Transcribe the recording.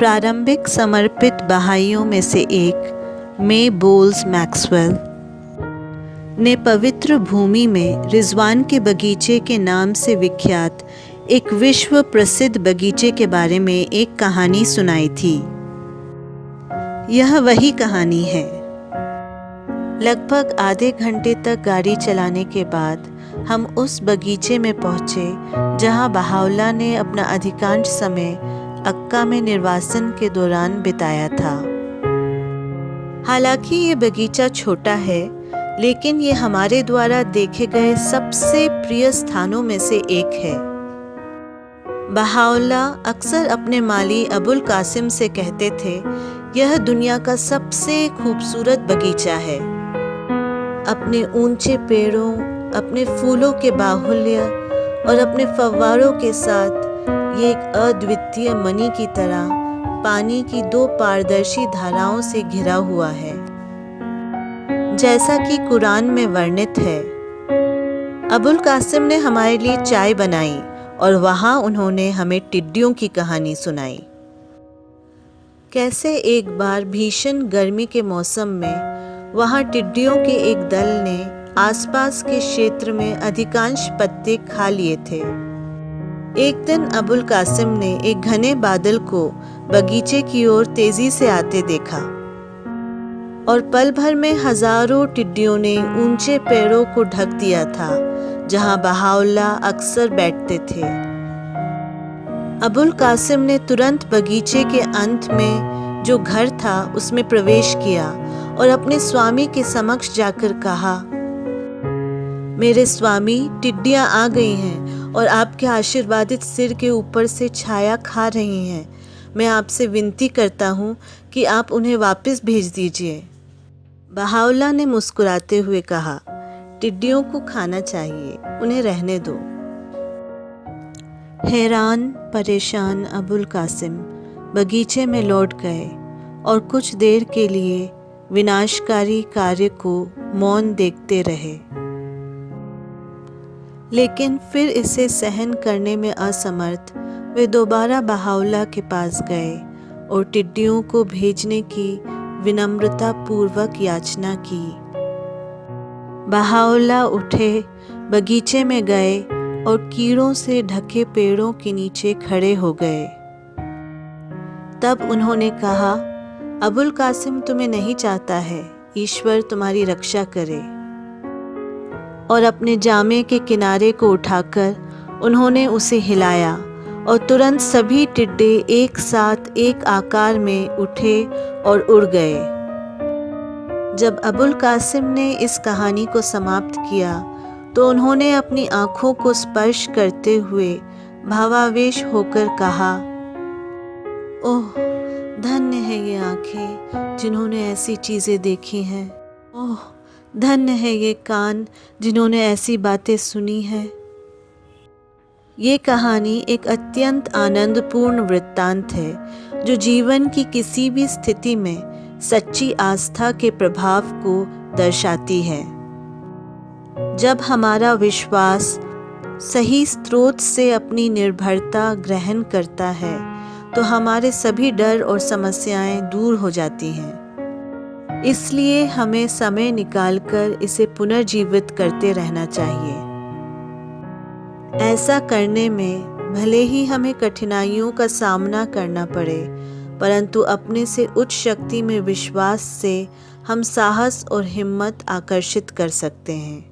प्रारंभिक समर्पित बहाइयों में से एक मे बोल्स मैक्सवेल ने पवित्र भूमि में रिजवान के बगीचे के नाम से विख्यात एक विश्व प्रसिद्ध बगीचे के बारे में एक कहानी सुनाई थी। यह वही कहानी है। लगभग आधे घंटे तक गाड़ी चलाने के बाद हम उस बगीचे में पहुंचे जहां बहाउल्लाह ने अपना अधिकांश समय अक्का में निर्वासन के दौरान बिताया था। हालांकि ये बगीचा छोटा है, लेकिन ये हमारे द्वारा देखे गए सबसे प्रिय स्थानों में से एक है। बहाउल्लाह अक्सर अपने माली अबुल कासिम से कहते थे, यह दुनिया का सबसे खूबसूरत बगीचा है। अपने ऊंचे पेड़ों, अपने फूलों के बाहुल्य और अपने फव्वारों के साथ ये एक अद्वितीय मणि की तरह पानी की दो पारदर्शी धाराओं से घिरा हुआ है, जैसा कि कुरान में वर्णित है। अबुल कासिम ने हमारे लिए चाय बनाई और वहां उन्होंने हमें टिड्डियों की कहानी सुनाई। कैसे एक बार भीषण गर्मी के मौसम में वहां टिड्डियों के एक दल ने आसपास के क्षेत्र में अधिकांश पत्ते खा लिए थे। एक दिन अबुल कासिम ने एक घने बादल को बगीचे की ओर तेजी से आते देखा और पल भर में हजारों टिड्डियों ने ऊंचे पेड़ों को ढक दिया था जहां बहाउल्लाह अक्सर बैठते थे। अबुल कासिम ने तुरंत बगीचे के अंत में जो घर था उसमें प्रवेश किया और अपने स्वामी के समक्ष जाकर कहा, मेरे स्वामी, टिड्डियां आ गई हैं और आपके आशीर्वादित सिर के ऊपर से छाया खा रही हैं। मैं आपसे विनती करता हूँ कि आप उन्हें वापस भेज दीजिए। बहाउल्लाह ने मुस्कुराते हुए कहा, टिड्डियों को खाना चाहिए, उन्हें रहने दो। हैरान परेशान अबुल कासिम बगीचे में लौट गए और कुछ देर के लिए विनाशकारी कार्य को मौन देखते रहे। लेकिन फिर इसे सहन करने में असमर्थ वे दोबारा बहाउल्लाह के पास गए और टिड्डियों को भेजने की विनम्रता पूर्वक याचना की। बहाउल्लाह उठे, बगीचे में गए और कीड़ों से ढके पेड़ों के नीचे खड़े हो गए। तब उन्होंने कहा, अबुल कासिम तुम्हें नहीं चाहता है, ईश्वर तुम्हारी रक्षा करे। और अपने जामे के किनारे को उठाकर उन्होंने उसे हिलाया और तुरंत सभी टिड्डे एक साथ एक आकार में उठे और उड़ गए। जब अबुल कासिम ने इस कहानी को समाप्त किया तो उन्होंने अपनी आंखों को स्पर्श करते हुए भावावेश होकर कहा, ओह, धन्य है ये आंखें जिन्होंने ऐसी चीज़ें देखी हैं। ओह, धन्य है ये कान जिन्होंने ऐसी बातें सुनी हैं। ये कहानी एक अत्यंत आनंदपूर्ण वृत्तांत है जो जीवन की किसी भी स्थिति में सच्ची आस्था के प्रभाव को दर्शाती है। जब हमारा विश्वास सही स्रोत से अपनी निर्भरता ग्रहण करता है तो हमारे सभी डर और समस्याएं दूर हो जाती हैं। इसलिए हमें समय निकालकर इसे पुनर्जीवित करते रहना चाहिए। ऐसा करने में भले ही हमें कठिनाइयों का सामना करना पड़े, परंतु अपने से उच्च शक्ति में विश्वास से हम साहस और हिम्मत आकर्षित कर सकते हैं।